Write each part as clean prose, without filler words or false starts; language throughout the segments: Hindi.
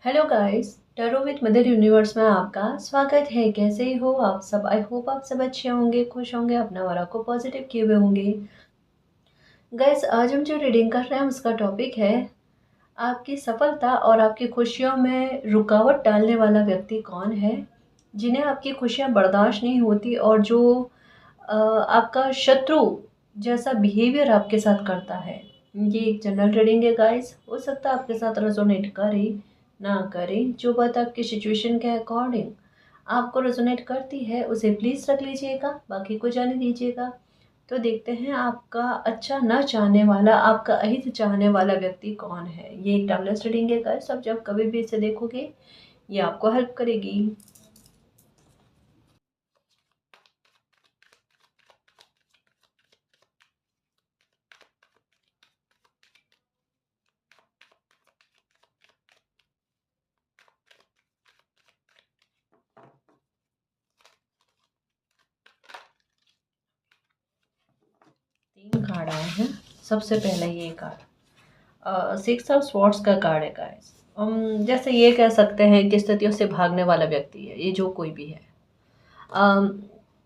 Hello guys, tarot with mother universe में आपका स्वागत है। कैसे ही हो आप सब? आई होप आप सब अच्छे होंगे, खुश होंगे, अपना वारा को पॉजिटिव किए हुए होंगे। गाइस, आज हम जो रीडिंग कर रहे हैं उसका टॉपिक है आपकी सफलता और आपकी खुशियों में रुकावट डालने वाला व्यक्ति कौन है, जिन्हें आपकी खुशियां बर्दाश्त नहीं होती और जो आपका शत्रु जैसा बिहेवियर आपके साथ करता है। ये एक जनरल रीडिंग है गाइस, हो सकता है आपके साथ रेजोनेट करे ना करे। जो बात आपकी सिचुएशन के अकॉर्डिंग आपको रेजोनेट करती है उसे प्लीज़ रख लीजिएगा, बाकी को जाने दीजिएगा। तो देखते हैं आपका अच्छा न चाहने वाला, आपका अहित चाहने वाला व्यक्ति कौन है। ये एक टाइमलेस रीडिंग है गाइस, आप जब कभी भी इसे देखोगे ये आपको हेल्प करेगी। 3 कार्ड आए हैं। सबसे पहले ये कार्ड 6 ऑफ स्वॉर्ड्स का कार्ड है गाइस। जैसे ये कह सकते हैं कि स्थितियों से भागने वाला व्यक्ति है ये, जो कोई भी है। अम,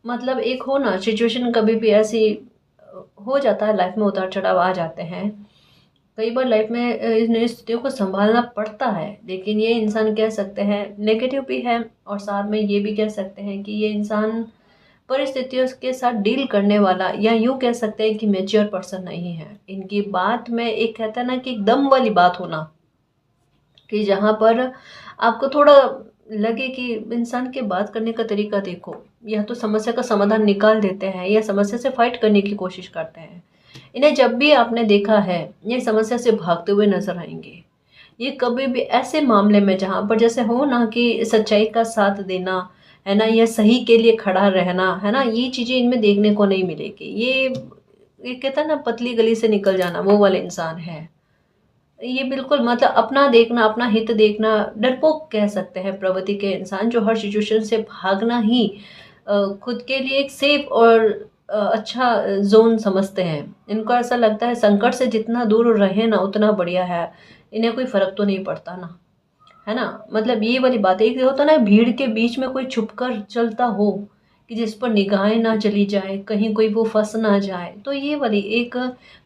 मतलब एक हो ना सिचुएशन, कभी भी ऐसी हो जाता है लाइफ में, उतार चढ़ाव आ जाते हैं। कई बार लाइफ में इन स्थितियों को संभालना पड़ता है, लेकिन ये इंसान कह सकते हैं नेगेटिव भी है और साथ में ये भी कह सकते हैं कि ये इंसान परिस्थितियों के साथ डील करने वाला, या यूँ कह सकते हैं कि मैच्योर पर्सन नहीं है। इनकी बात में एक कहता है ना कि एक दम वाली बात होना, कि जहाँ पर आपको थोड़ा लगे कि इंसान के बात करने का तरीका देखो, या तो समस्या का समाधान निकाल देते हैं या समस्या से फाइट करने की कोशिश करते हैं। इन्हें जब भी आपने देखा है ये समस्या से भागते हुए नजर आएंगे। ये कभी भी ऐसे मामले में जहाँ पर जैसे हो ना कि सच्चाई का साथ देना है ना, या सही के लिए खड़ा रहना है ना, ये चीज़ें इनमें देखने को नहीं मिलेगी। ये कहता है ना पतली गली से निकल जाना, वो वाले इंसान है ये। बिल्कुल मतलब अपना देखना, अपना हित देखना, डरपोक कह सकते हैं प्रवृत्ति के इंसान, जो हर सिचुएशन से भागना ही खुद के लिए एक सेफ और अच्छा जोन समझते हैं। इनको ऐसा लगता है संकट से जितना दूर रहे ना उतना बढ़िया है, इन्हें कोई फर्क तो नहीं पड़ता ना, है ना। मतलब ये वाली बात है, एक होता ना भीड़ के बीच में कोई छुप कर चलता हो कि जिस पर निगाहें ना चली जाए, कहीं कोई वो फंस ना जाए। तो ये वाली एक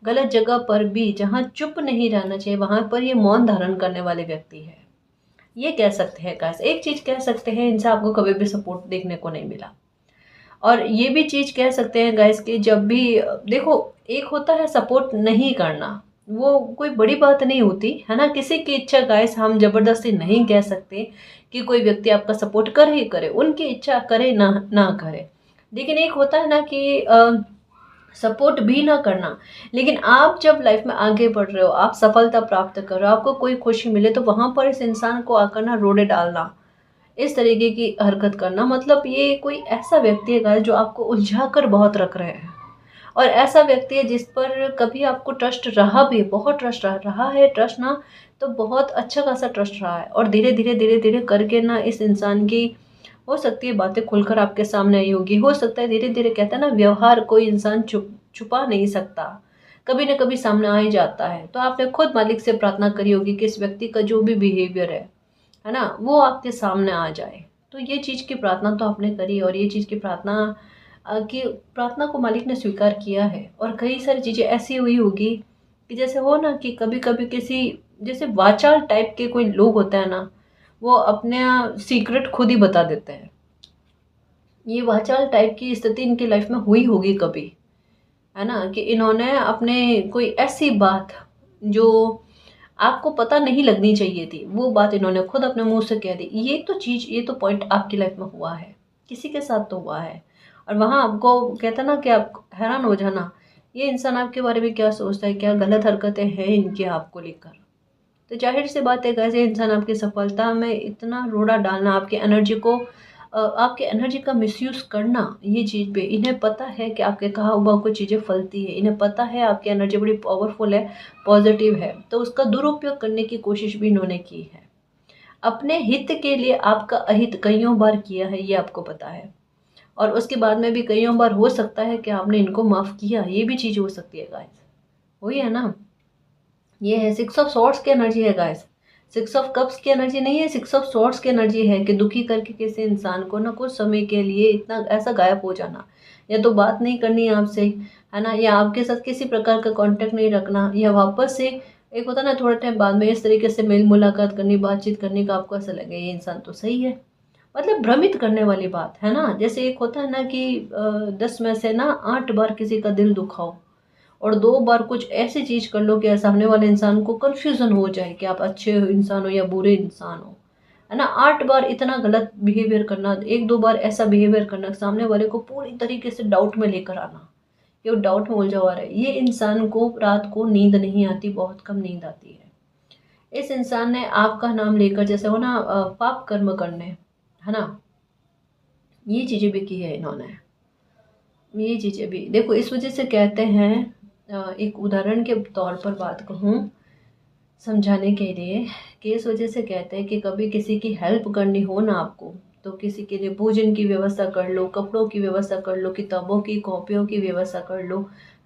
गलत जगह पर भी जहाँ चुप नहीं रहना चाहिए वहां पर ये मौन धारण करने वाले व्यक्ति है। ये कह सकते हैं गाइस, एक चीज कह सकते हैं, इनसे आपको कभी भी सपोर्ट देखने को नहीं मिला। और ये भी चीज कह सकते हैं गाइस कि जब भी देखो, एक होता है सपोर्ट नहीं करना, वो कोई बड़ी बात नहीं होती है ना। किसी की इच्छा गाइस हम जबरदस्ती नहीं कह सकते कि कोई व्यक्ति आपका सपोर्ट करे ही करे, उनकी इच्छा करे ना ना करे। लेकिन एक होता है ना कि सपोर्ट भी ना करना। लेकिन आप जब लाइफ में आगे बढ़ रहे हो, आप सफलता प्राप्त कर रहे हो, आपको कोई खुशी मिले, तो वहां पर इस इंसान को आकर ना रोड़े डालना, इस तरीके की हरकत करना, मतलब ये कोई ऐसा व्यक्ति है गाइस जो आपको उलझा कर बहुत रख रहे हैं। और ऐसा व्यक्ति है जिस पर कभी आपको ट्रस्ट रहा भी है, बहुत ट्रस्ट रहा है, ट्रस्ट ना तो बहुत अच्छा खासा ट्रस्ट रहा है। और धीरे धीरे करके ना इस इंसान की हो सकती है बातें खुलकर आपके सामने आई होगी। हो सकता है धीरे धीरे, कहता है ना व्यवहार कोई इंसान छुपा नहीं सकता, कभी ना कभी सामने आ ही जाता है। तो आपने खुद मालिक से प्रार्थना करी होगी कि इस व्यक्ति का जो भी बिहेवियर है ना, वो आपके सामने आ जाए। तो ये चीज़ की प्रार्थना तो आपने करी, और ये चीज़ की प्रार्थना को मालिक ने स्वीकार किया है। और कई सारी चीज़ें ऐसी हुई होगी कि जैसे हो ना कि कभी कभी किसी जैसे वाचाल टाइप के कोई लोग होते हैं ना, वो अपने सीक्रेट खुद ही बता देते हैं। ये वाचाल टाइप की स्थिति इनकी लाइफ में हुई होगी कभी, है ना, कि इन्होंने अपने कोई ऐसी बात जो आपको पता नहीं लगनी चाहिए थी, वो बात इन्होंने खुद अपने मुंह से कह दी। ये तो चीज़, ये तो पॉइंट आपकी लाइफ में हुआ है, किसी के साथ तो हुआ है। और वहाँ आपको कहता ना कि आप हैरान हो जाना, ये इंसान आपके बारे में क्या सोचता है, क्या गलत हरकतें हैं इनकी आपको लेकर। तो जाहिर सी बात है, कैसे इंसान आपकी सफलता में इतना रोड़ा डालना, आपकी एनर्जी को आपके एनर्जी का मिसयूज़ करना, ये चीज़ पे इन्हें पता है कि आपके कहा हुआ कुछ चीज़ें फलती है। इन्हें पता है आपकी एनर्जी बड़ी पावरफुल है, पॉजिटिव है, तो उसका दुरुपयोग करने की कोशिश भी इन्होंने की है। अपने हित के लिए आपका अहित कईयों बार किया है, ये आपको पता है। और उसके बाद में भी कईयों बार हो सकता है कि आपने इनको माफ़ किया, ये भी चीज़ हो सकती है गाइस। वही है ना, ये है 6 ऑफ सॉर्ड्स की एनर्जी है गाइस। सिक्स ऑफ कप्स की एनर्जी नहीं है, सिक्स ऑफ सॉर्ड्स की एनर्जी है कि दुखी करके किसी इंसान को ना कुछ समय के लिए इतना ऐसा गायब हो जाना, या तो बात नहीं करनी है आपसे, है ना, या आपके साथ किसी प्रकार का कांटेक्ट नहीं रखना, या वापस से एक होता ना थोड़ा टाइम बाद में इस तरीके से मेल मुलाकात करनी, बातचीत करने का आपको ऐसा लगे ये इंसान तो सही है। मतलब भ्रमित करने वाली बात है ना। जैसे एक होता है ना कि 10 में से ना 8 बार किसी का दिल दुखाओ और 2 बार कुछ ऐसी चीज कर लो कि सामने वाले इंसान को कंफ्यूजन हो जाए कि आप अच्छे इंसान हो या बुरे इंसान हो, है ना। 8 बार इतना गलत बिहेवियर करना, 1-2 बार ऐसा बिहेवियर करना, सामने वाले को पूरी तरीके से डाउट में लेकर आना कि वो डाउट में उलझा हुआ रहे, ये इंसान को रात को नींद नहीं आती, बहुत कम नींद आती है। इस इंसान ने आपका नाम लेकर जैसे हो ना पाप कर्म करने, है ना, ये चीजें भी की है इन्होंने। ये चीजें भी देखो, इस वजह से कहते हैं एक उदाहरण के तौर पर बात कहूँ समझाने के लिए, कि इस वजह से कहते हैं कि कभी किसी की हेल्प करनी हो ना आपको, तो किसी के लिए भोजन की व्यवस्था कर लो, कपड़ों की व्यवस्था कर लो, किताबों की कॉपियों की व्यवस्था कर लो,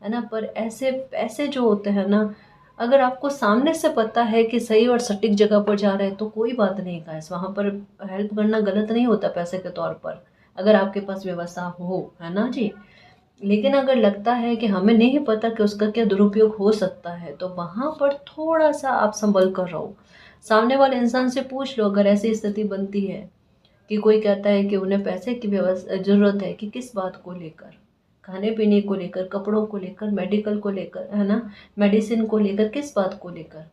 है ना। पर ऐसे पैसे जो होते हैं ना, अगर आपको सामने से पता है कि सही और सटीक जगह पर जा रहे हैं तो कोई बात नहीं गाइस, वहाँ पर हेल्प करना गलत नहीं होता पैसे के तौर पर, अगर आपके पास व्यवस्था हो, है ना जी। लेकिन अगर लगता है कि हमें नहीं पता कि उसका क्या दुरुपयोग हो सकता है, तो वहाँ पर थोड़ा सा आप संभल कर रहो। सामने वाले इंसान से पूछ लो, अगर ऐसी स्थिति बनती है कि कोई कहता है कि उन्हें पैसे की व्यवस्था ज़रूरत है, कि किस बात को लेकर, खाने पीने को लेकर, कपड़ों को लेकर, मेडिकल को लेकर, है ना, मेडिसिन को लेकर, किस बात को लेकर,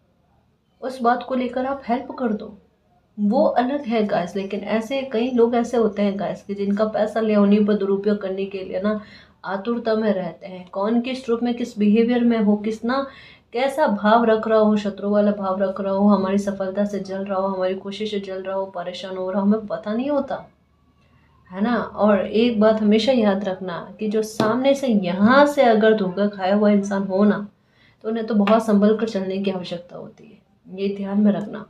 उस बात को लेकर आप हेल्प कर दो, वो अलग है गाइस। लेकिन ऐसे कई लोग ऐसे होते हैं गाइस कि जिनका पैसा लिया उन्हीं पर दुरुपयोग करने के लिए ना आतुरता में रहते हैं, कौन किस रूप में किस बिहेवियर में हो, किसना कैसा भाव रख रहा हो, शत्रु वाला भाव रख रहा हो, हमारी सफलता से जल रहा हो, हमारी खुशी से जल रहा हो, परेशान हो रहा हो, हमें पता नहीं होता, है ना। और एक बात हमेशा याद रखना कि जो सामने से यहाँ से अगर धोखा खाया हुआ इंसान हो ना, तो उन्हें तो बहुत संभल कर चलने की आवश्यकता होती है, ये ध्यान में रखना।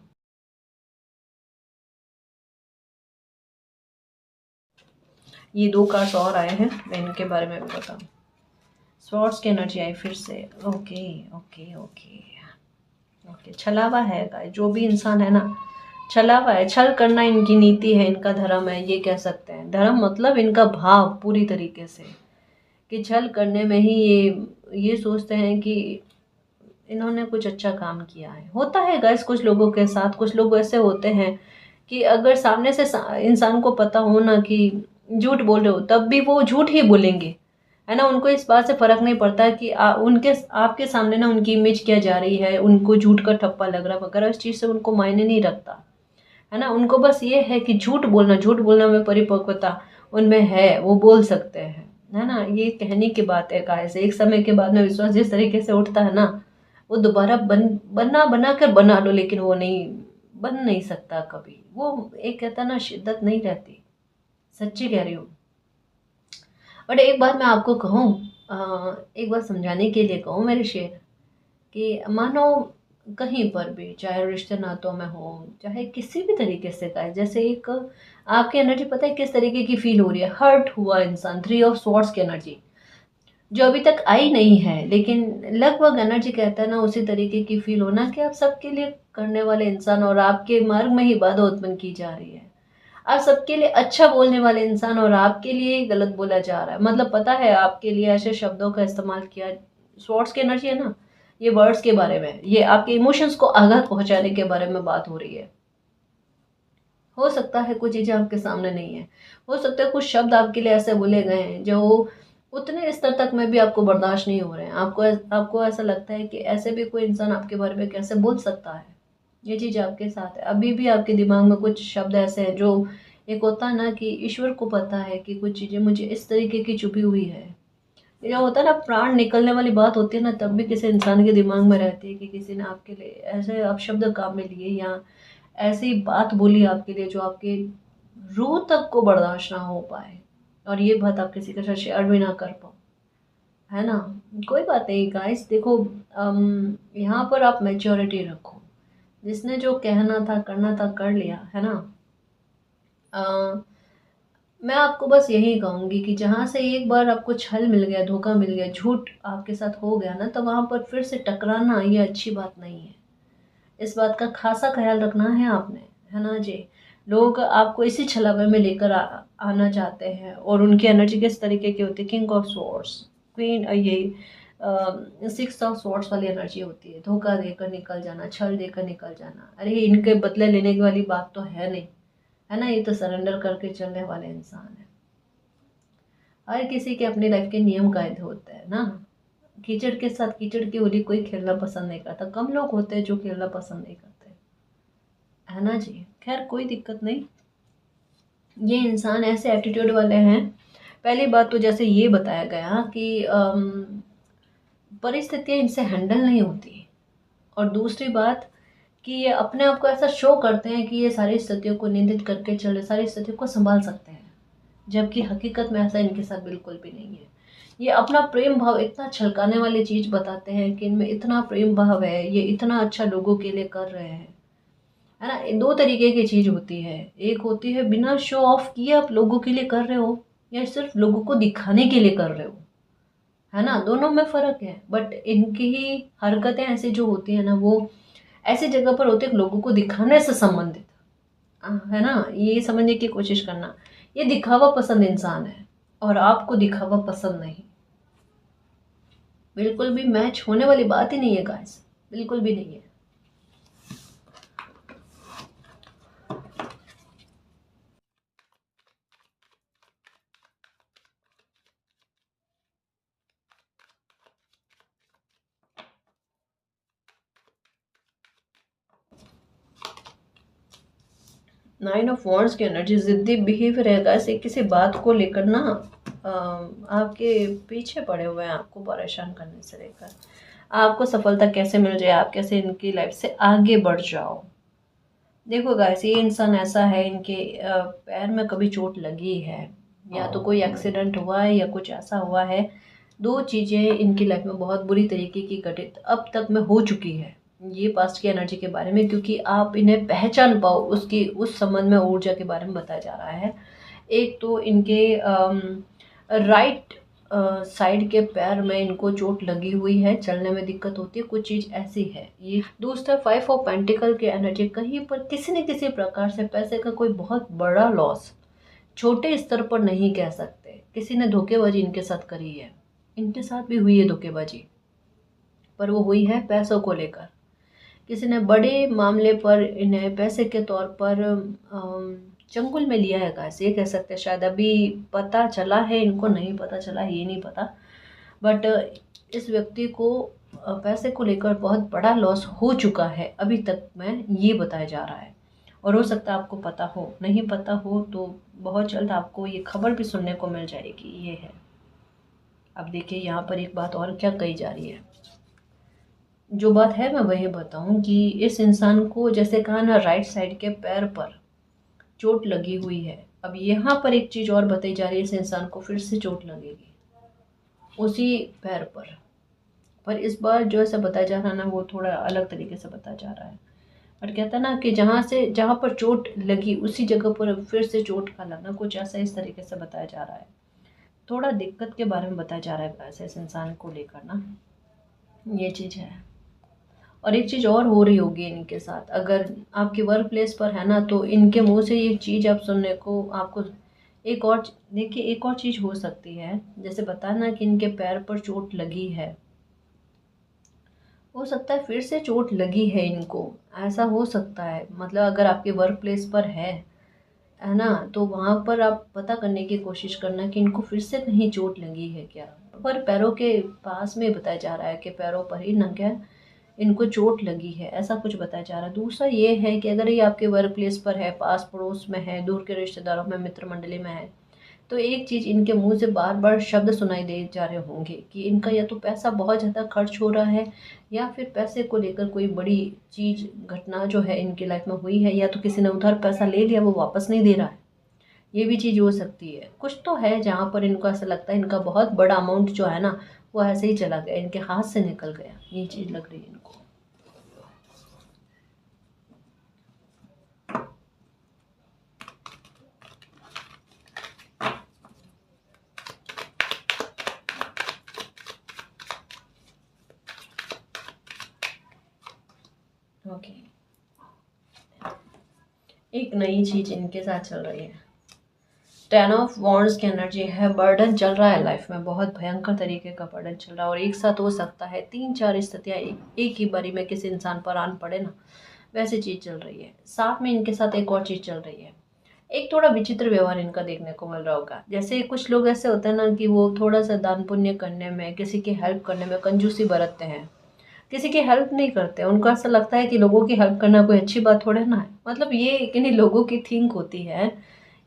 ये 2 कार्ड्स और आए हैं, मैं इनके बारे में भी बताऊँ। स्वॉर्ड्स की एनर्जी आई फिर से। ओके ओके ओके ओके, छलावा है गाइस, जो भी इंसान है ना, छलावा है, छल करना इनकी नीति है, इनका धर्म है, ये कह सकते हैं। धर्म मतलब इनका भाव पूरी तरीके से, कि छल करने में ही ये सोचते हैं कि इन्होंने कुछ अच्छा काम किया है। होता है गाइस कुछ लोगों के साथ, कुछ लोग ऐसे होते हैं कि अगर सामने से इंसान को पता हो ना कि झूठ बोल रहे हो, तब भी वो झूठ ही बोलेंगे, है ना। उनको इस बात से फर्क नहीं पड़ता कि उनके आपके सामने ना उनकी इमेज क्या जा रही है, उनको झूठ का ठप्पा लग रहा है वगैरह, इस चीज़ से उनको मायने नहीं रखता, है ना। उनको बस ये है कि झूठ बोलना में परिपक्वता उनमें है, वो बोल सकते हैं, है ना। ये कहने की बात है गाइस, एक समय के बाद में विश्वास जिस तरीके से उठता है ना, वो दोबारा बना कर बना लो, लेकिन वो नहीं बन नहीं सकता कभी। वो एक कहता ना शिद्दत नहीं रहती, सच्ची कह रही हूँ। बट एक बात मैं आपको कहूँ, एक बात समझाने के लिए कहूँ मेरे शेर, कि मानो कहीं पर भी, चाहे रिश्ते नातों में हो, चाहे किसी भी तरीके से का है, जैसे एक आपकी एनर्जी पता है किस तरीके की फील हो रही है, हर्ट हुआ इंसान, 3 ऑफ स्वॉर्ड्स की एनर्जी जो अभी तक आई नहीं है, लेकिन लगभग एनर्जी कहता है ना उसी तरीके की फील होना कि आप सबके लिए करने वाले इंसान और आपके मार्ग में ही बाधा उत्पन्न की जा रही है। आप सबके लिए अच्छा बोलने वाले इंसान और आपके लिए ही गलत बोला जा रहा है, मतलब पता है आपके लिए ऐसे शब्दों का इस्तेमाल किया। स्वॉर्ड्स की एनर्जी है ना, ये वर्ड्स के बारे में, ये आपके इमोशंस को आघात पहुंचाने के बारे में बात हो रही है। हो सकता है कुछ चीजें आपके सामने नहीं है, हो सकता है कुछ शब्द आपके लिए ऐसे बोले गए हैं जो उतने स्तर तक में भी आपको बर्दाश्त नहीं हो रहे हैं, आपको ऐसा लगता है कि ऐसे भी कोई इंसान आपके बारे में कैसे बोल सकता है। ये चीज आपके साथ है, अभी भी आपके दिमाग में कुछ शब्द ऐसे हैं जो, एक होता है ना कि ईश्वर को पता है कि कुछ चीजें मुझे इस तरीके की चुभी हुई है। ये जो होता है ना प्राण निकलने वाली बात होती है ना, तब भी किसी इंसान के दिमाग में रहती है कि किसी ने आपके लिए ऐसे अपशब्द काम में लिए, या ऐसी बात बोली आपके लिए जो आपके रूह तक को बर्दाश्त ना हो पाए, और ये बात आप किसी के साथ शेयर भी ना कर पाओ, है ना। कोई बात नहीं गाइस, देखो यहाँ पर आप मेच्योरिटी रखो, जिसने जो कहना था करना था कर लिया, है ना। अ, मैं आपको बस यही कहूँगी कि जहाँ से एक बार आपको छल मिल गया, धोखा मिल गया, झूठ आपके साथ हो गया ना, तो वहाँ पर फिर से टकराना ये अच्छी बात नहीं है। इस बात का खासा ख्याल रखना है आपने, है ना जी। लोग आपको इसी छलावे में लेकर आना चाहते हैं, और उनकी एनर्जी किस तरीके की होती है, किंग ऑफ स्वॉर्ड्स, क्वीन, ये 6 ऑफ स्वॉर्ड्स वाली एनर्जी होती है। धोखा देकर निकल जाना, छल देकर निकल जाना, अरे इनके बदले लेने की वाली बात तो है नहीं, है ना। ये तो सरेंडर करके चलने वाले इंसान है। हर किसी के अपनी लाइफ के नियम कायदे होते हैं ना। कीचड़ के साथ कीचड़ की होली कोई खेलना पसंद नहीं करता, कम लोग होते हैं जो खेलना पसंद नहीं करते, है ना जी। खैर कोई दिक्कत नहीं, ये इंसान ऐसे एटीट्यूड वाले हैं। पहली बात तो जैसे ये बताया गया कि परिस्थितियां इनसे हैंडल नहीं होती, और दूसरी बात कि ये अपने आप को ऐसा शो करते हैं कि ये सारी स्थितियों को नियंत्रित करके चले, सारी स्थितियों को संभाल सकते हैं, जबकि हकीकत में ऐसा इनके साथ बिल्कुल भी नहीं है। ये अपना प्रेम भाव इतना छलकाने वाली चीज बताते हैं कि इनमें इतना प्रेम भाव है, ये इतना अच्छा लोगों के लिए कर रहे हैं, है ना। दो तरीके की चीज होती है, एक होती है बिना शो ऑफ किए आप लोगों के लिए कर रहे हो, या सिर्फ लोगों को दिखाने के लिए कर रहे हो, है ना। दोनों में फर्क है। बट इनकी ही हरकतें ऐसी जो होती है ना, वो ऐसी जगह पर होते हैं लोगों को दिखाने से संबंधित, है ना। ये समझने की कोशिश करना, ये दिखावा पसंद इंसान है, और आपको दिखावा पसंद नहीं। बिल्कुल भी मैच होने वाली बात ही नहीं है गाइस, बिल्कुल भी नहीं है। 9 ऑफ वॉन्ड्स की एनर्जी जिद्दी बिहेवियर है गाइस। एक किसी बात को लेकर ना आपके पीछे पड़े हुए हैं, आपको परेशान करने से लेकर आपको सफलता कैसे मिल जाए, आप कैसे इनकी लाइफ से आगे बढ़ जाओ। देखो गाइस, ये इंसान ऐसा है, इनके पैर में कभी चोट लगी है, या तो कोई एक्सीडेंट हुआ है, या कुछ ऐसा हुआ है। दो चीज़ें इनकी लाइफ में बहुत बुरी तरीके की घटित अब तक में हो चुकी है, ये पास्ट की एनर्जी के बारे में, क्योंकि आप इन्हें पहचान पाओ उसकी उस संबंध में ऊर्जा के बारे में बताया जा रहा है। एक तो इनके राइट साइड के पैर में इनको चोट लगी हुई है, चलने में दिक्कत होती है, कुछ चीज़ ऐसी है ये। दूसरा 5 ऑफ पेंटिकल की एनर्जी, कहीं पर किसी न किसी प्रकार से पैसे का कोई बहुत बड़ा लॉस, छोटे स्तर पर नहीं कह सकते, किसी ने धोखेबाजी इनके साथ करी है, इनके साथ भी हुई है धोखेबाजी, पर वो हुई है पैसों को लेकर। किसी ने बड़े मामले पर इन्हें पैसे के तौर पर चंगुल में लिया है, कैसे ये कह सकते हैं। शायद अभी पता चला है इनको, नहीं पता चला है ये नहीं पता, बट इस व्यक्ति को पैसे को लेकर बहुत बड़ा लॉस हो चुका है अभी तक में, ये बताया जा रहा है। और हो सकता है आपको पता हो, नहीं पता हो तो बहुत जल्द आपको ये खबर भी सुनने को मिल जाएगी, ये है। अब देखिए यहाँ पर एक बात और क्या कही जा रही है, जो बात है मैं वही बताऊं कि इस इंसान को जैसे कहा ना, राइट साइड के पैर पर चोट लगी हुई है। अब यहाँ पर एक चीज़ और बताई जा रही है, इस इंसान को फिर से चोट लगेगी उसी पैर पर इस बार जो ऐसा बताया जा रहा है ना, वो थोड़ा अलग तरीके से बताया जा रहा है। और कहता है ना कि जहाँ पर चोट लगी उसी जगह पर फिर से चोट का लगना, कुछ ऐसा इस तरीके से बताया जा रहा है। थोड़ा दिक्कत के बारे में बताया जा रहा है वैसे इस इंसान को लेकर ना, ये चीज़ है। और एक चीज़ और हो रही होगी इनके साथ, अगर आपके वर्क प्लेस पर है ना, तो इनके मुंह से ये चीज़ आप सुनने को आपको एक और देखिए, एक और चीज़ हो सकती है, जैसे बताना कि इनके पैर पर चोट लगी है, हो सकता है फिर से चोट लगी है इनको, ऐसा हो सकता है। मतलब अगर आपके वर्क प्लेस पर है ना, तो वहाँ पर आप पता करने की कोशिश करना कि इनको फिर से कहीं चोट लगी है क्या। पर पैरों के पास में बताया जा रहा है कि पैरों पर ही ना क्या इनको चोट लगी है, ऐसा कुछ बताया जा रहा है। दूसरा ये है कि अगर ये आपके वर्क प्लेस पर है, पास पड़ोस में है, दूर के रिश्तेदारों में, मित्र मंडली में है, तो एक चीज़ इनके मुंह से बार बार शब्द सुनाई दे जा रहे होंगे कि इनका या तो पैसा बहुत ज़्यादा खर्च हो रहा है, या फिर पैसे को लेकर कोई बड़ी चीज़ घटना जो है इनकी लाइफ में हुई है, या तो किसी ने उधार पैसा ले लिया वो वापस नहीं दे रहा है, ये भी चीज़ हो सकती है। कुछ तो है जहाँ पर इनको ऐसा लगता है इनका बहुत बड़ा अमाउंट जो है ना, वो ऐसे ही चला गया, इनके हाथ से निकल गया, ये चीज़ लग रही है इनको। ओके। एक नई चीज इनके साथ चल रही है। 10 ऑफ वॉन्ड्स की एनर्जी है, बर्डन चल रहा है लाइफ में, बहुत भयंकर तरीके का बर्डन चल रहा है, और एक साथ हो सकता है 3-4 स्थितियाँ एक ही बारी में किसी इंसान पर आन पड़े ना, वैसी चीज़ चल रही है। साथ में इनके साथ एक और चीज़ चल रही है, एक थोड़ा विचित्र व्यवहार इनका देखने को मिल रहा होगा। जैसे कुछ लोग ऐसे होते हैं ना कि वो थोड़ा सा दान पुण्य करने में, किसी की हेल्प करने में कंजूसी बरतते हैं, किसी की हेल्प नहीं करते। उनको ऐसा लगता है कि लोगों की हेल्प करना कोई अच्छी बात थोड़े ना है। मतलब ये किन्हीं लोगों की थिंक होती है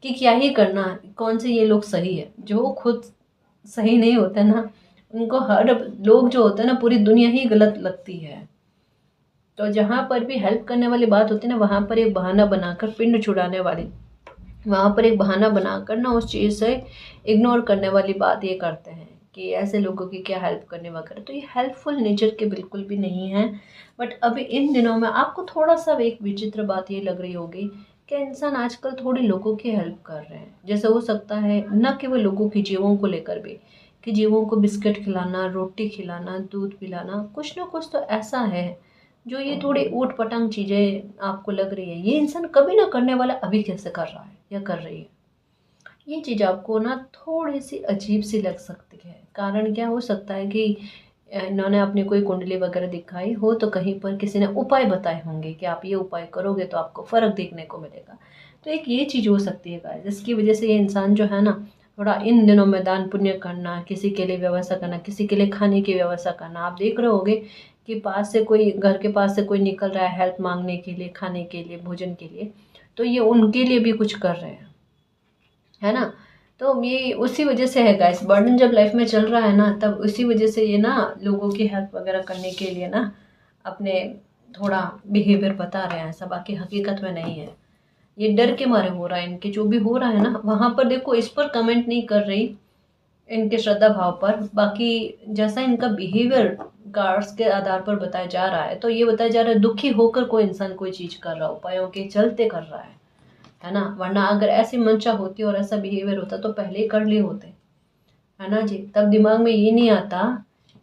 कि क्या ही करना, कौन से ये लोग सही है। जो खुद सही नहीं होते ना, उनको हर लोग जो होते हैं ना, पूरी दुनिया ही गलत लगती है। तो जहाँ पर भी हेल्प करने वाली बात होती है ना, वहाँ पर एक बहाना बनाकर, पिंड छुड़ाने वाली, वहाँ पर एक बहाना बनाकर ना उस चीज़ से इग्नोर करने वाली बात ये करते हैं कि ऐसे लोगों की क्या हेल्प करने वगैरह। तो ये हेल्पफुल नेचर के बिल्कुल भी नहीं है। बट अभी इन दिनों में आपको थोड़ा सा एक विचित्र बात ये लग रही होगी कि इंसान आजकल थोड़ी लोगों की हेल्प कर रहे हैं। जैसे हो सकता है न केवल लोगों की, जीवों को लेकर भी, कि जीवों को बिस्किट खिलाना, रोटी खिलाना, दूध पिलाना, कुछ ना कुछ तो ऐसा है जो ये थोड़ी ऊट पटांग चीज़ें आपको लग रही है ये इंसान कभी ना करने वाला अभी कैसे कर रहा है या कर रही है। ये चीज़ आपको ना थोड़ी सी अजीब सी लग सकती है। कारण क्या हो सकता है कि इन्होंने अपनी कोई कुंडली वगैरह दिखाई हो, तो कहीं पर किसी ने उपाय बताए होंगे कि आप ये उपाय करोगे तो आपको फ़र्क देखने को मिलेगा। तो एक ये चीज़ हो सकती है गाइस, जिसकी वजह से ये इंसान जो है ना, थोड़ा इन दिनों में दान पुण्य करना, किसी के लिए व्यवस्था करना, किसी के लिए खाने की व्यवस्था करना। आप देख रहे होगे कि पास से कोई, घर के पास से कोई निकल रहा है हेल्प मांगने के लिए, खाने के लिए, भोजन के लिए, तो ये उनके लिए भी कुछ कर रहे हैं, है ना। तो ये उसी वजह से है गाइस, बर्डन जब लाइफ में चल रहा है ना, तब उसी वजह से ये ना लोगों की हेल्प वगैरह करने के लिए ना अपने थोड़ा बिहेवियर बता रहे हैं ऐसा, बाकी हकीकत में नहीं है। ये डर के मारे हो रहा है, इनके जो भी हो रहा है ना, वहाँ पर देखो, इस पर कमेंट नहीं कर रही, इनके श्रद्धा भाव पर। बाकी जैसा इनका बिहेवियर कार्ड्स के आधार पर बताया जा रहा है, तो ये बताया जा रहा है दुखी होकर कोई इंसान कोई चीज़ कर रहा है, उपायों के चलते कर रहा है ना। वरना अगर ऐसी मंशा होती और ऐसा बिहेवियर होता तो पहले ही कर लिए होते, है ना जी। तब दिमाग में ये नहीं आता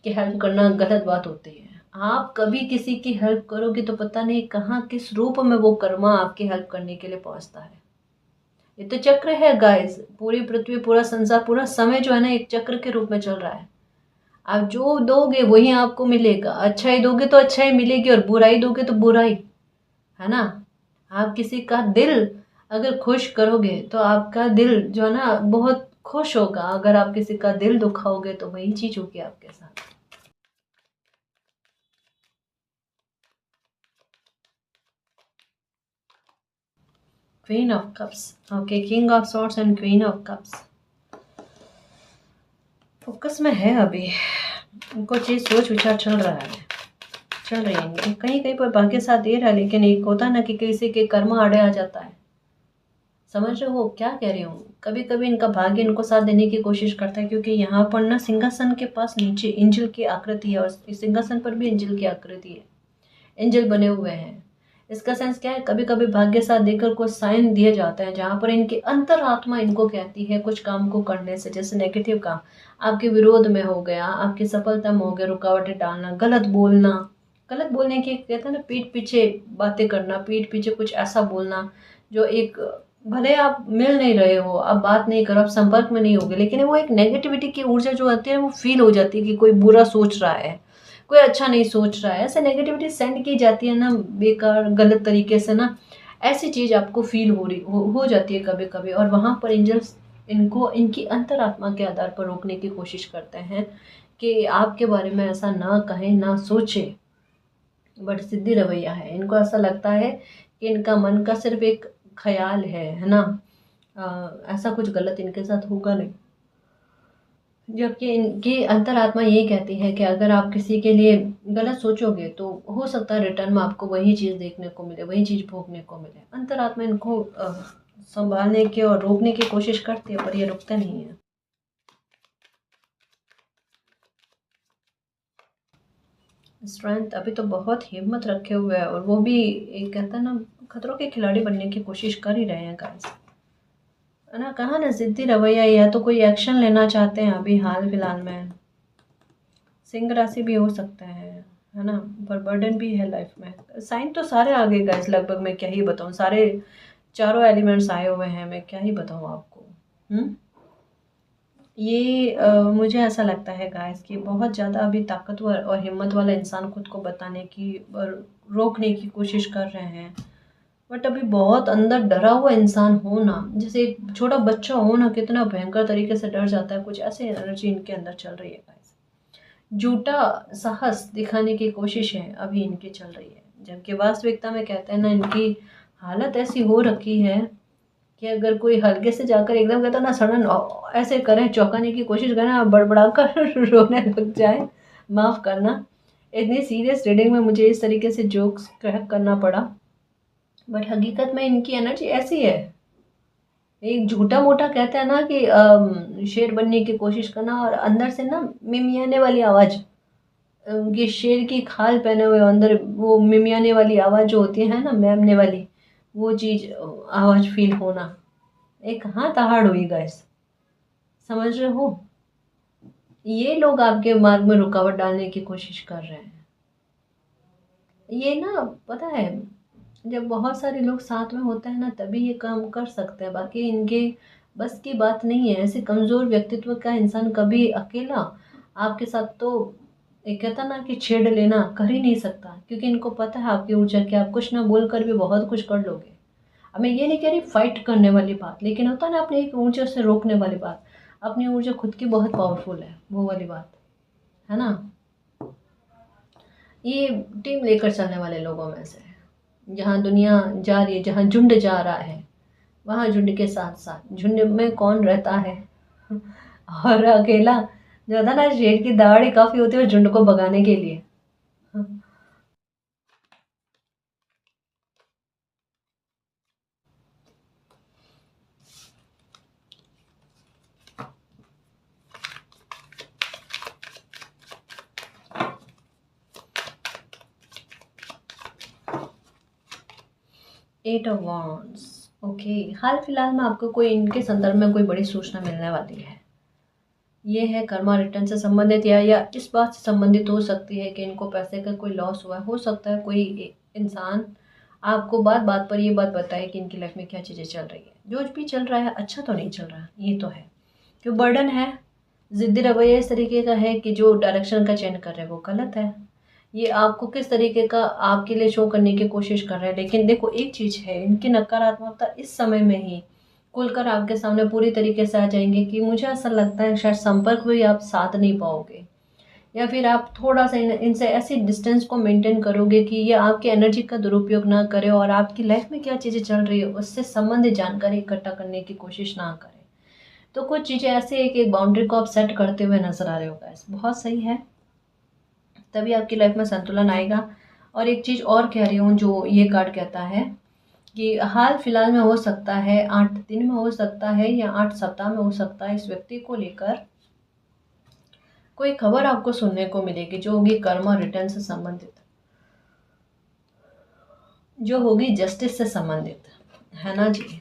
कि हेल्प करना गलत बात होती है। आप कभी किसी की हेल्प करोगे तो पता नहीं कहाँ किस रूप में वो कर्मा आपकी हेल्प करने के लिए पहुंचता है। ये तो चक्र है गाइस, पूरी पृथ्वी, पूरा संसार, पूरा समय जो है ना, एक चक्र के रूप में चल रहा है। आप जो दोगे वही आपको मिलेगा। अच्छाई दोगे तो अच्छाई मिलेगी, और बुराई दोगे तो बुराई, है ना। आप किसी का दिल अगर खुश करोगे तो आपका दिल जो है ना बहुत खुश होगा। अगर आप किसी का दिल दुखाओगे तो वही चीज होगी आपके साथ। Queen of cups, okay, king of swords and queen of cups focus में है अभी। उनको चीज सोच विचार चल रहा है, चल रही है। कहीं कहीं पर भाग्य साथ दे रहा है, लेकिन एक होता है ना कि किसी के कर्म आड़े आ जाता है। समझ रहे हो क्या कह रही हूँ। कभी कभी इनका भाग्य इनको साथ देने की कोशिश करता है, क्योंकि यहाँ पर ना सिंहासन के पास नीचे एंजल की आकृति है, और इस सिंहासन पर भी एंजल की आकृति है, एंजल बने हुए हैं। इसका सेंस क्या है, कभी कभी भाग्य साथ देकर कुछ साइन दिए जाते हैं जहाँ पर इनकी अंतरात्मा इनको कहती है कुछ काम को करने से। जैसे नेगेटिव काम आपके विरोध में हो गया, आपकी सफलता में हो गया, रुकावटें डालना, गलत बोलना, गलत बोलने की कहते हैं ना, पीठ पीछे बातें करना, पीठ पीछे कुछ ऐसा बोलना जो एक, भले आप मिल नहीं रहे हो, आप बात नहीं करो, आप संपर्क में नहीं होगे, लेकिन वो एक नेगेटिविटी की ऊर्जा जो आती है वो फील हो जाती है कि कोई बुरा सोच रहा है, कोई अच्छा नहीं सोच रहा है। ऐसे नेगेटिविटी सेंड की जाती है ना, बेकार गलत तरीके से ना, ऐसी चीज़ आपको फील हो रही हो जाती है कभी कभी। और वहाँ पर एंजल्स इनको इनकी अंतरात्मा के आधार पर रोकने की कोशिश करते हैं कि आपके बारे में ऐसा ना कहें, ना सोचे। बट सिद्धि रवैया है, इनको ऐसा लगता है कि इनका मन का सिर्फ एक ख्याल है ना। ऐसा कुछ गलत इनके साथ होगा नहीं। जबकि इनकी अंतरात्मा ये कहती है कि अगर आप किसी के लिए गलत सोचोगे तो हो सकता है रिटर्न में आपको वही चीज़ देखने को मिले, वही चीज़ भोगने को मिले। अंतरात्मा इनको संभालने की और रोकने की कोशिश करती है, पर ये रुकते नहीं है। स्ट्रेंथ अभी तो बहुत हिम्मत रखे हुए है, और वो भी एक कहता है ना, खतरों के खिलाड़ी बनने की कोशिश कर ही रहे हैं गाइस, है ना। कहा ना जिद्दी रवैया, या तो कोई एक्शन लेना चाहते हैं अभी हाल फिलहाल में। सिंह राशि भी हो सकता है ना। पर बर्डन भी है लाइफ में। साइन तो सारे आ गए गाइस लगभग, मैं क्या ही बताऊँ, सारे चारों एलिमेंट्स आए हुए हैं, मैं क्या ही बताऊँ आपको। हम्म। ये मुझे ऐसा लगता है गाइस कि बहुत ज़्यादा अभी ताकतवर और हिम्मत वाला इंसान खुद को बताने की और रोकने की कोशिश कर रहे हैं। बट अभी बहुत अंदर डरा हुआ इंसान हो ना, जैसे एक छोटा बच्चा हो ना, कितना भयंकर तरीके से डर जाता है, कुछ ऐसी एनर्जी इनके अंदर चल रही है गाइस। झूठा साहस दिखाने की कोशिशें अभी इनकी चल रही है, जबकि वास्तविकता में कहते हैं ना, इनकी हालत ऐसी हो रखी है कि अगर कोई हल्के से जाकर एकदम कहता ना सडन ऐसे करें, चौंकाने की कोशिश करें, आप बड़बड़ा कर रोने लग जाए, माफ़ करना। इतनी सीरियस रीडिंग में मुझे इस तरीके से जोक्स क्रैक करना पड़ा, बट हकीकत में इनकी एनर्जी ऐसी है। एक झूठा मोटा कहते हैं ना कि शेर बनने की कोशिश करना और अंदर से ना मिमियाने वाली आवाज़, ये शेर की खाल पहने हुए अंदर वो मिमियाने वाली आवाज़ जो होती है ना, मैमने वाली, वो चीज़ आवाज़ फील होना, एक हाँ तहाड़ हुई गाइस, समझ रहे हो। ये लोग आपके मार्ग में रुकावट डालने की कोशिश कर रहे हैं। ये ना पता है, जब बहुत सारे लोग साथ में होते हैं ना तभी ये काम कर सकते हैं, बाकी इनके बस की बात नहीं है। ऐसे कमज़ोर व्यक्तित्व का इंसान कभी अकेला आपके साथ तो एक कहता ना कि छेड़ लेना कर ही नहीं सकता, क्योंकि इनको पता है आपकी ऊर्जा क्या, आप कुछ ना बोल कर भी बहुत कुछ कर लोगे। अब मैं ये नहीं कह रही फाइट करने वाली बात, लेकिन होता है ना अपनी एक ऊर्जा से रोकने वाली बात। अपनी ऊर्जा खुद की बहुत पावरफुल है, वो वाली बात है ना। ये टीम लेकर चलने वाले लोगों में से है। जहाँ दुनिया जा रही है, जहाँ झुंड जा रहा है, वहाँ झुंड के साथ साथ झुंड में कौन रहता है और अकेला जो होता है ना, शेर की दहाड़ ही काफ़ी होती है झुंड को भगाने के लिए। Eight of wands. ओके, हाल फिलहाल में आपको कोई इनके संदर्भ में कोई बड़ी सूचना मिलने वाली है। ये है कर्मा रिटर्न से संबंधित, या इस बात से संबंधित हो सकती है कि इनको पैसे का कोई लॉस हुआ है। हो सकता है कोई इंसान आपको बात बात पर ये बात बताए कि इनकी लाइफ में क्या चीज़ें चल रही है। जो भी चल रहा है अच्छा तो नहीं चल रहा, ये तो है। जो बर्डन है, ज़िद्दी रवैया इस तरीके का है कि जो डायरेक्शन का चयन कर रहे हैं वो गलत है। ये आपको किस तरीके का आपके लिए शो करने की कोशिश कर रहे हैं, लेकिन देखो एक चीज़ है, इनकी नकारात्मकता इस समय में ही खुलकर आपके सामने पूरी तरीके से आ जाएंगे कि मुझे ऐसा लगता है शायद संपर्क में भी आप साथ नहीं पाओगे, या फिर आप थोड़ा सा इनसे ऐसी डिस्टेंस को मेंटेन करोगे कि ये आपकी एनर्जी का दुरुपयोग ना करे और आपकी लाइफ में क्या चीज़ें चल रही है उससे संबंधित जानकारी इकट्ठा करने की कोशिश ना करें। तो कुछ चीज़ें ऐसे है कि एक बाउंड्री को आप सेट करते हुए नजर आ रहे हो गाइस, बहुत सही है, तभी आपकी लाइफ में संतुलन आएगा। और एक चीज़ और कह रही हूँ जो ये कार्ड कहता है कि हाल फिलहाल में हो सकता है, 8 दिन में हो सकता है या 8 सप्ताह में हो सकता है, इस व्यक्ति को लेकर कोई खबर आपको सुनने को मिलेगी जो होगी कर्मा रिटर्न से संबंधित, जो होगी जस्टिस से संबंधित, है ना जी।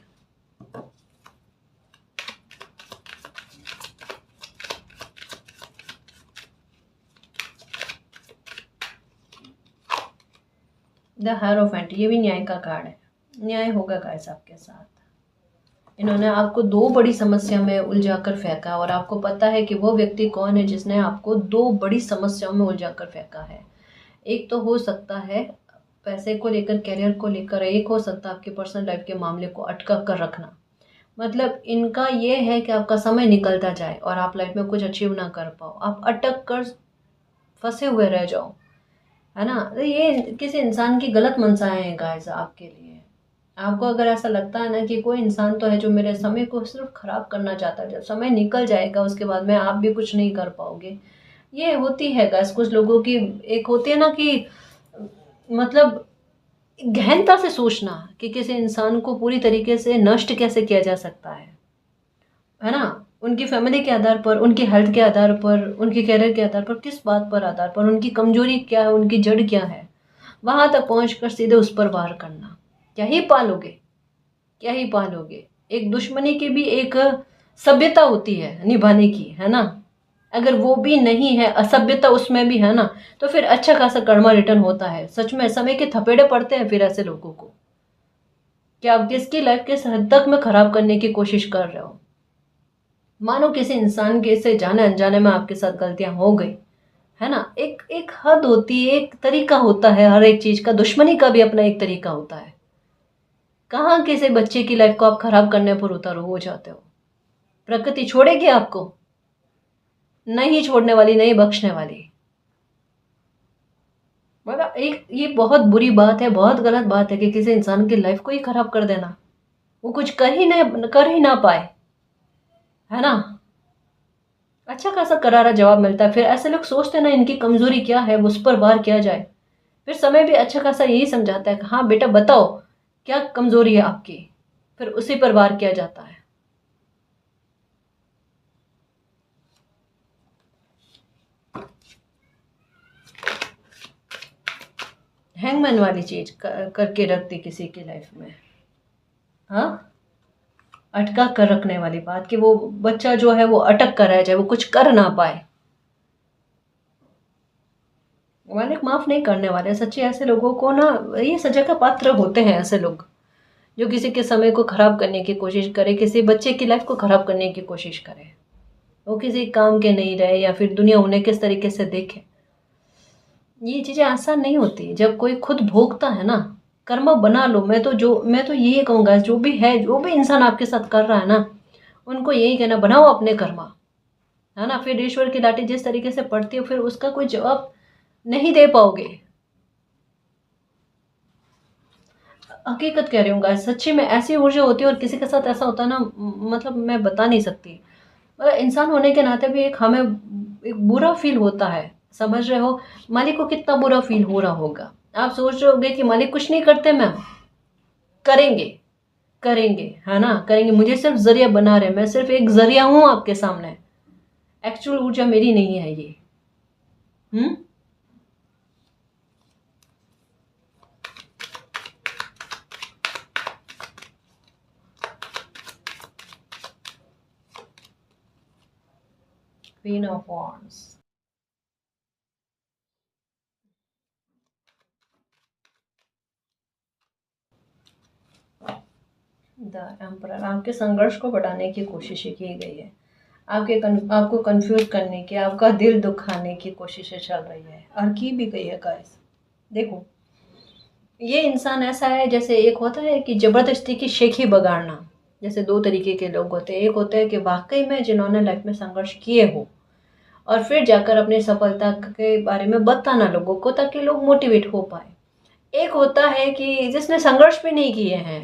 द हायरोफेंट, ये भी न्याय का कार्ड है। न्याय होगा गाइस आपके साथ। इन्होंने आपको दो बड़ी समस्या में उलझा कर फेंका और आपको पता है कि वो व्यक्ति कौन है जिसने आपको दो बड़ी समस्याओं में उलझा कर फेंका है। एक तो हो सकता है पैसे को लेकर, करियर को लेकर, एक हो सकता है आपके पर्सनल लाइफ के मामले को अटका कर रखना। मतलब इनका ये है कि आपका समय निकलता जाए और आप लाइफ में कुछ अचीव ना कर पाओ, आप अटक कर फंसे हुए रह जाओ, है ना। तो ये किसी इंसान की गलत मंशाएं हैं गाइस आपके लिए। आपको अगर ऐसा लगता है ना कि कोई इंसान तो है जो मेरे समय को सिर्फ खराब करना चाहता है, जब समय निकल जाएगा उसके बाद में आप भी कुछ नहीं कर पाओगे। ये होती है गाइस कुछ लोगों की, एक होती है ना कि मतलब गहनता से सोचना कि किसी इंसान को पूरी तरीके से नष्ट कैसे किया जा सकता है ना। उनकी फैमिली के आधार पर, उनकी हेल्थ के आधार पर, उनके करियर के आधार पर, किस बात पर आधार पर, उनकी कमजोरी क्या है, उनकी जड़ क्या है, वहां तक पहुंचकर सीधे उस पर वार करना। क्या ही पालोगे, क्या ही पालोगे। एक दुश्मनी की भी एक सभ्यता होती है निभाने की, है ना। अगर वो भी नहीं है, असभ्यता उसमें भी है ना, तो फिर अच्छा खासा कर्मा रिटर्न होता है। सच में समय के थपेड़े पड़ते हैं फिर ऐसे लोगों को। कि आप किसकी लाइफ किस हद तक में खराब करने की कोशिश कर रहे हो। मानो किसी इंसान के से जाने अनजाने में आपके साथ गलतियां हो गई, है ना। एक एक हद होती है, एक तरीका होता है हर एक चीज का। दुश्मनी का भी अपना एक तरीका होता है। कहाँ किसी बच्चे की लाइफ को आप खराब करने पर उतार हो जाते हो। प्रकृति छोड़ेगी आपको? नहीं छोड़ने वाली, नहीं बख्शने वाली। मतलब एक ये बहुत बुरी बात है, बहुत गलत बात है कि किसी इंसान की लाइफ को ही खराब कर देना। वो कुछ कर ही ना पाए, है ना। अच्छा खासा करारा जवाब मिलता है। फिर ऐसे लोग सोचते हैं ना इनकी कमजोरी क्या है, उस पर वार किया जाए। फिर समय भी अच्छा खासा यही समझाता है कि हाँ बेटा बताओ क्या कमजोरी है आपकी, फिर उसी पर वार किया जाता है। हैंगमैन वाली चीज करके रखती किसी की लाइफ में। हाँ, अटका कर रखने वाली बात कि वो बच्चा जो है वो अटक कर रह जाए, वो कुछ कर ना पाए। मालिक माफ नहीं करने वाले। सच्ची ऐसे लोगों को ना, ये सजा का पात्र होते हैं ऐसे लोग जो किसी के समय को खराब करने की कोशिश करे, किसी बच्चे की लाइफ को खराब करने की कोशिश करे। वो किसी काम के नहीं रहे या फिर दुनिया उन्हें किस तरीके से देखे। ये चीजें आसान नहीं होती जब कोई खुद भोगता है ना। कर्म बना लो। मैं तो यही कहूंगा, जो भी है, जो भी इंसान आपके साथ कर रहा है ना, उनको यही कहना, बनाओ अपने कर्मा, है ना। फिर ईश्वर की लाठी जिस तरीके से पड़ती है, फिर उसका कोई जवाब नहीं दे पाओगे। हकीकत कह रही हूँ गाइस, सच्ची में ऐसी ऊर्जा होती है। और किसी के साथ ऐसा होता है ना, मतलब मैं बता नहीं सकती। मतलब इंसान होने के नाते भी एक हमें एक बुरा फील होता है, समझ रहे हो। मालिक को कितना बुरा फील हो रहा होगा। आप सोच रहे होगे कि मालिक कुछ नहीं करते मैम। करेंगे, करेंगे, है ना, करेंगे। मुझे सिर्फ जरिया बना रहे, मैं सिर्फ एक जरिया हूं आपके सामने। एक्चुअल ऊर्जा मेरी नहीं है ये। Hmm. Queen of wands. The emperor. आपके संघर्ष को बढ़ाने की कोशिश की गई है। आपको कंफ्यूज करने की, आपका दिल दुखाने की कोशिशें चल रही है और की भी गई है गाइस। देखो, ये इंसान ऐसा है, जैसे एक होता है कि जबरदस्ती की शेखी बगाड़ना। जैसे दो तरीके के लोग होते हैं। एक होता है कि वाकई में जिन्होंने लाइफ में संघर्ष किए हो और फिर जाकर अपनी सफलता के बारे में बताना लोगों को, ताकि लोग मोटिवेट हो पाए। एक होता है कि जिसने संघर्ष भी नहीं किए हैं,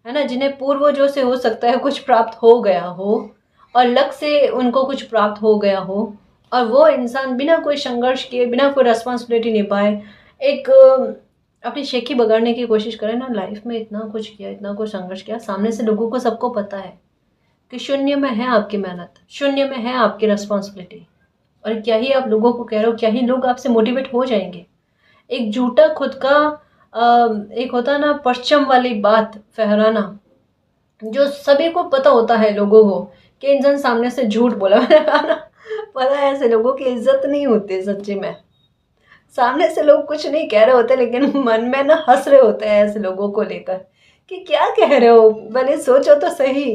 है ना, जिन्हें पूर्वजों से हो सकता है कुछ प्राप्त हो गया हो और लक से उनको कुछ प्राप्त हो गया हो, और वो इंसान बिना कोई संघर्ष किए, बिना कोई रेस्पॉन्सिबिलिटी निभाए, एक अपनी शेखी बगाड़ने की कोशिश करे ना। लाइफ में इतना कुछ किया, इतना कुछ संघर्ष किया, सामने से लोगों को सबको पता है कि शून्य में है आपकी मेहनत, शून्य में है आपकी रेस्पॉन्सिबिलिटी। और क्या ही आप लोगों को कह रहे हो, क्या ही लोग आपसे मोटिवेट हो जाएंगे। एक झूठा खुद का एक होता है ना परचम वाली बात फहराना, जो सभी को पता होता है लोगों को कि इंसान सामने से झूठ बोला। मैंने कहा ना, पता है ऐसे लोगों की इज्जत नहीं होती सच्ची में। सामने से लोग कुछ नहीं कह रहे होते, लेकिन मन में ना हंस रहे होते हैं ऐसे लोगों को लेकर कि क्या कह रहे हो, भले सोचो तो सही,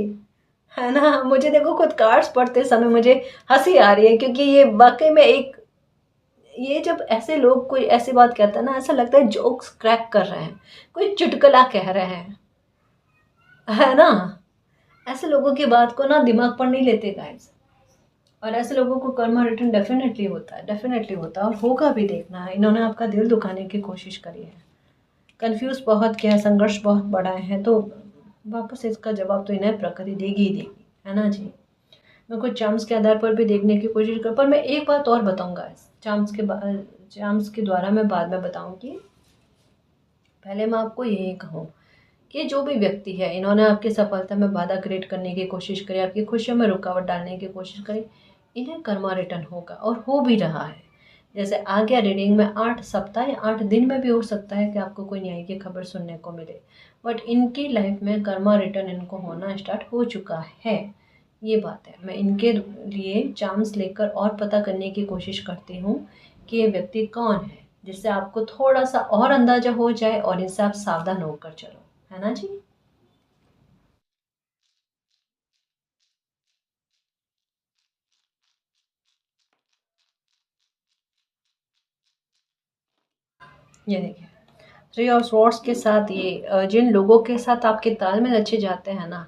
है ना। मुझे देखो खुद कार्ड्स पढ़ते समय मुझे हंसी आ रही है, क्योंकि ये वाकई में एक, ये जब ऐसे लोग कोई ऐसी बात कहता है ना, ऐसा लगता है जोक्स क्रैक कर रहे हैं, कोई चुटकुला कह रहे हैं, है ना। ऐसे लोगों की बात को ना दिमाग पर नहीं लेते गाइस। और ऐसे लोगों को कर्मा रिटर्न डेफिनेटली होता है, डेफिनेटली होता है, और होगा भी। देखना है, इन्होंने आपका दिल दुखाने की कोशिश करी है, कंफ्यूज बहुत किया है, संघर्ष बहुत बढ़ाए हैं, तो वापस इसका जवाब तो इन्हें प्रकृति देगी ही देगी, है ना जी। मैं कुछ चार्म्स के आधार पर भी देखने की कोशिश कर, पर मैं एक बात और बताऊंगा इस चार्म्स के द्वारा मैं बाद में बताऊंगी। पहले मैं आपको यही कहूँ कि जो भी व्यक्ति है, इन्होंने आपकी सफलता में बाधा क्रिएट करने की कोशिश करी, आपकी खुशियों में रुकावट डालने की कोशिश करी, इन्हें कर्मा रिटर्न होगा और हो भी रहा है। जैसे आ गया रीडिंग में 8 सप्ताह या 8 दिन में भी हो सकता है कि आपको कोई न्याय की खबर सुनने को मिले, बट इनकी लाइफ में कर्मा रिटर्न इनको होना स्टार्ट हो चुका है। ये बात है। मैं इनके लिए चांस लेकर और पता करने की कोशिश करती हूँ कि ये व्यक्ति कौन है, जिससे आपको थोड़ा सा और अंदाजा हो जाए और इनसे आप सावधान होकर चलो, है ना जी। ये देखिए, थ्री ऑफ स्वॉर्ड्स के साथ ये जिन लोगों के साथ आपके तालमेल अच्छे जाते हैं ना,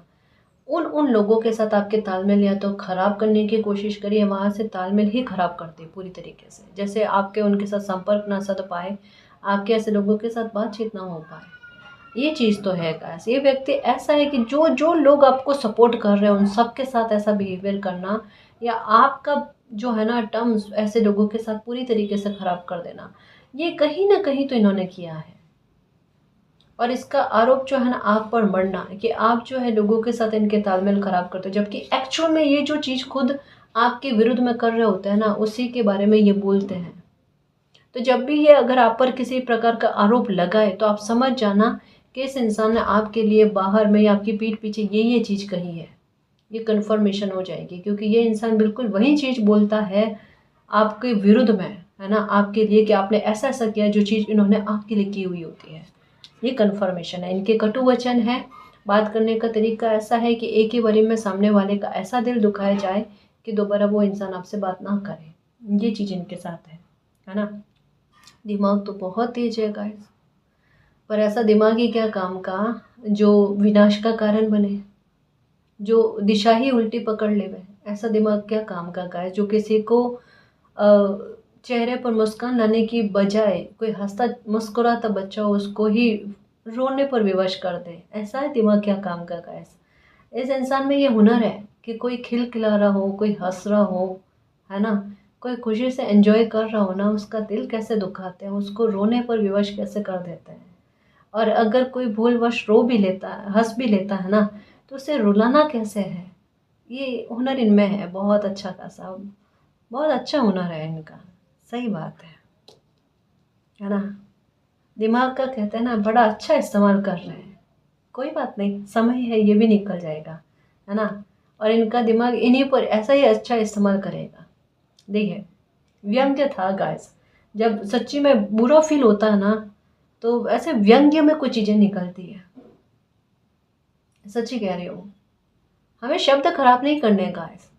उन उन लोगों के साथ आपके तालमेल या तो ख़राब करने की कोशिश करिए, वहाँ से तालमेल ही ख़राब करते हैं पूरी तरीके से। जैसे आपके उनके साथ संपर्क ना सध पाए, आपके ऐसे लोगों के साथ बातचीत ना हो पाए। ये चीज़ तो है गाइस, ये व्यक्ति ऐसा है कि जो जो लोग आपको सपोर्ट कर रहे हैं उन सब के साथ ऐसा बिहेवियर करना, या आपका जो है ना टर्म्स ऐसे लोगों के साथ पूरी तरीके से ख़राब कर देना, ये कहीं ना कहीं तो इन्होंने किया है। और इसका आरोप जो है ना आप पर मढ़ना कि आप जो है लोगों के साथ इनके तालमेल खराब करते हो, जबकि एक्चुअल में ये जो चीज़ खुद आपके विरुद्ध में कर रहे होते हैं ना, उसी के बारे में ये बोलते हैं। तो जब भी ये अगर आप पर किसी प्रकार का आरोप लगाए तो आप समझ जाना कि इस इंसान ने आपके लिए बाहर में या आपकी पीठ पीछे ये चीज़ कही है। ये कन्फर्मेशन हो जाएगी, क्योंकि ये इंसान बिल्कुल वही चीज़ बोलता है आपके विरुद्ध में, है ना, आपके लिए कि आपने ऐसा ऐसा किया जो चीज़ इन्होंने आपके लिए की हुई होती है। ये कन्फर्मेशन है, इनके कटु वचन है। बात करने का तरीका ऐसा है कि एक ही बारी में सामने वाले का ऐसा दिल दुखाया जाए कि दोबारा वो इंसान आपसे बात ना करे। ये चीज़ इनके साथ है ना। दिमाग तो बहुत तेज है गाइस, पर ऐसा दिमाग ही क्या काम का जो विनाश का कारण बने, जो दिशा ही उल्टी पकड़ लेवे। ऐसा दिमाग क्या काम का गाइस जो किसी को चेहरे पर मुस्कान लाने की बजाय कोई हंसता मुस्कुराता बच्चा हो उसको ही रोने पर विवश कर दे। ऐसा है दिमाग क्या काम का गाइस। इस इंसान में ये हुनर है कि कोई खिलखिला रहा हो, कोई हंस रहा हो, है ना, कोई खुशी से एंजॉय कर रहा हो ना, उसका दिल कैसे दुखाते हैं, उसको रोने पर विवश कैसे कर देते हैं। और अगर कोई भूलवश रो भी लेता है, हंस भी लेता है ना, तो उसे रुलाना कैसे है। ये हुनर इनमें है बहुत अच्छा खासा, बहुत अच्छा हुनर है इनका। सही बात है ना। दिमाग का कहते हैं ना बड़ा अच्छा इस्तेमाल कर रहे हैं। कोई बात नहीं, समय है, ये भी निकल जाएगा, है ना। और इनका दिमाग इन्हीं पर ऐसा ही अच्छा इस्तेमाल करेगा। देखिए, व्यंग्य था गाइस, जब सच्ची में बुरा फील होता है ना, तो ऐसे व्यंग्य में कुछ चीज़ें निकलती है। सच्ची कह रही हूँ, हमें शब्द खराब नहीं करने गाइस,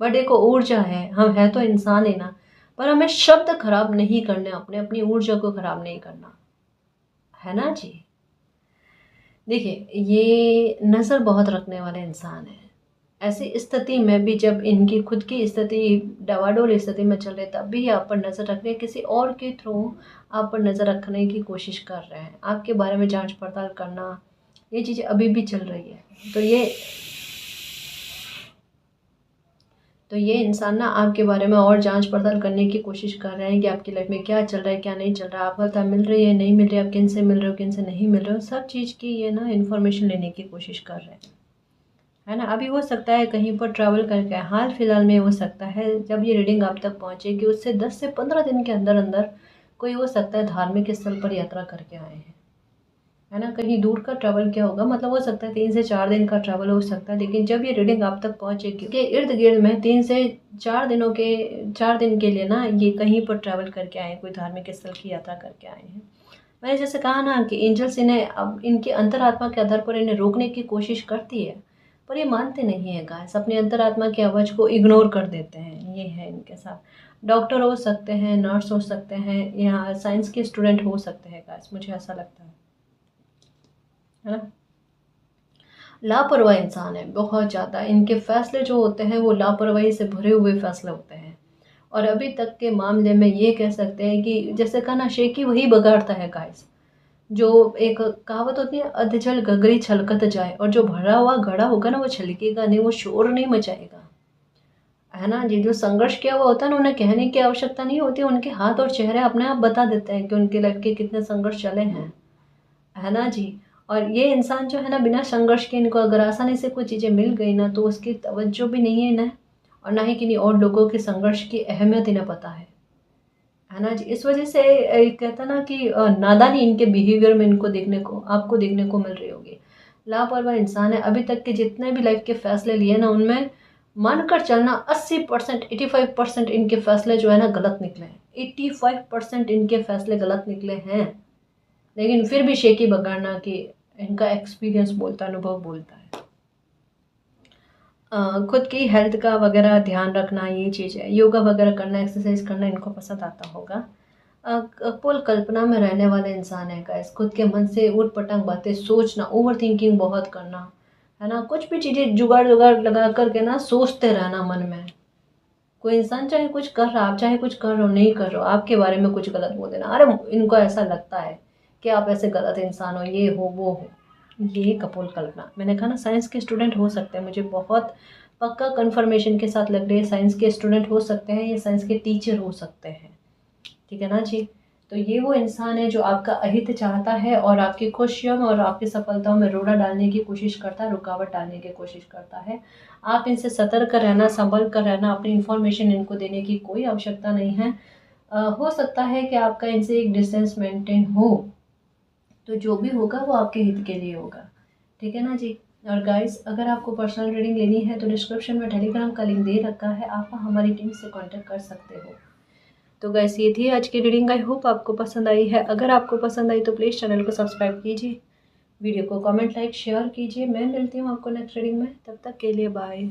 बट देखो ऊर्जा है, हम है तो इंसान ही ना, पर हमें शब्द खराब नहीं करने, अपने अपनी ऊर्जा को खराब नहीं करना, है ना जी। देखिए, ये नज़र बहुत रखने वाले इंसान हैं। ऐसी स्थिति में भी जब इनकी खुद की स्थिति डवाडोल स्थिति में चल रही, तब भी आप पर नज़र रख रहे हैं, किसी और के थ्रू आप पर नज़र रखने की कोशिश कर रहे हैं, आपके बारे में जांच पड़ताल करना, ये चीज़ें अभी भी चल रही है। तो ये इंसान ना आपके बारे में और जांच पड़ताल करने की कोशिश कर रहे हैं कि आपकी लाइफ में क्या चल रहा है, क्या नहीं चल रहा है, आपको पता मिल रही है, नहीं मिल रही है, आप किन से मिल रहे हो, किन से नहीं मिल रहे हो, सब चीज़ की ये ना इन्फॉर्मेशन लेने की कोशिश कर रहे हैं, है ना। अभी हो सकता है कहीं पर ट्रैवल करके, हाल फिलहाल में हो सकता है जब ये रीडिंग आप तक पहुँचेगी उससे 10 से 15 दिन के अंदर अंदर कोई हो सकता है धार्मिक स्थल पर यात्रा करके आए हैं, है ना। कहीं दूर का ट्रैवल क्या होगा, मतलब हो सकता है 3 से 4 दिन का ट्रैवल हो सकता है, लेकिन जब ये रीडिंग आप तक पहुँचेगी के इर्द गिर्द में 3 से 4 दिन के लिए ना ये कहीं पर ट्रैवल करके आए हैं, कोई धार्मिक स्थल की यात्रा करके आए हैं। मैंने जैसे कहा ना कि एंजल्स इन्हें अब इनकी अंतरात्मा के आधार पर इन्हें रोकने की कोशिश करती है, पर ये मानते नहीं है गाइस, अपनी अंतरात्मा की आवाज़ को इग्नोर कर देते हैं। ये है इनके साथ। डॉक्टर हो सकते हैं, नर्स हो सकते हैं, यहाँ साइंस के स्टूडेंट हो सकते हैं गाइस, मुझे ऐसा लगता है ना। लापरवाह इंसान है बहुत ज़्यादा, इनके फैसले जो होते हैं वो लापरवाही से भरे हुए फैसले होते हैं। और अभी तक के मामले में ये कह सकते हैं कि जैसे कहा ना, शेखी वही बगाड़ता है गाइस। जो एक कहावत होती है, अधजल गगरी छलकत जाए, और जो भरा हुआ घड़ा होगा ना वो छलकेगा नहीं, वो शोर नहीं मचाएगा, है ना जी। जो संघर्ष किया हुआ होता है ना, उन्हें कहने की आवश्यकता नहीं होती, उनके हाथ और चेहरे अपने आप बता देते हैं कि उनके लड़के कितने संघर्ष चले हैं, है ना जी। और ये इंसान जो है ना, बिना संघर्ष के इनको अगर आसानी से कोई चीज़ें मिल गई ना, तो उसकी तवज्जो भी नहीं है इन्हें, और ना ही किन्हीं और लोगों के संघर्ष की अहमियत इन्हें पता है ना जी। इस वजह से कहता ना कि नादानी इनके बिहेवियर में इनको आपको देखने को मिल रही होगी। लापरवाह इंसान है। अभी तक के जितने भी लाइफ के फैसले लिए ना, उनमें मानकर चलना 80%, 85% इनके फैसले जो है ना गलत निकले हैं। 85% इनके फैसले गलत निकले हैं, लेकिन फिर भी शेखी बगाड़ना कि इनका एक्सपीरियंस बोलता है, अनुभव बोलता है। खुद की हेल्थ का वगैरह ध्यान रखना, ये चीज़ है, योगा वगैरह करना, एक्सरसाइज करना इनको पसंद आता होगा। कपोल कल्पना में रहने वाला इंसान है गाइस। खुद के मन से ऊट पटांग बातें सोचना, ओवर थिंकिंग बहुत करना, है ना। कुछ भी चीज़ें जुगाड़ जुगाड़ लगा करके ना सोचते रहना मन में। कोई इंसान चाहे कुछ कर रहा, आप चाहे कुछ कर रहे हो नहीं कर रहे हो, आपके बारे में कुछ गलत बोल देना, अरे इनको ऐसा लगता है कि आप ऐसे गलत इंसान हो, ये हो वो हो। ये कपोल कल्पना, मैंने कहा ना साइंस के स्टूडेंट हो सकते हैं, मुझे बहुत पक्का कंफर्मेशन के साथ लग रही है साइंस के स्टूडेंट हो सकते हैं, ये साइंस के टीचर हो सकते हैं, ठीक है ना जी। तो ये वो इंसान है जो आपका अहित चाहता है और आपकी खुशियों में और आपकी सफलताओं में रोड़ा डालने की कोशिश करता है, रुकावट डालने की कोशिश करता है। आप इनसे सतर्क रहना, संभल कर रहना, अपनी इन्फॉर्मेशन इनको देने की कोई आवश्यकता नहीं है। हो सकता है कि आपका इनसे एक डिस्टेंस मेंटेन हो, तो जो भी होगा वो आपके हित के लिए होगा, ठीक है ना जी। और गाइस, अगर आपको पर्सनल रीडिंग लेनी है तो डिस्क्रिप्शन में टेलीग्राम का लिंक दे रखा है, आप हमारी टीम से कांटेक्ट कर सकते हो। तो गैस ये थी आज की रीडिंग, आई होप आपको पसंद आई है। अगर आपको पसंद आई तो प्लीज़ चैनल को सब्सक्राइब कीजिए, वीडियो को कमेंट लाइक शेयर कीजिए। मैं मिलती हूँ आपको नेक्स्ट रीडिंग में, तब तक के लिए बाय।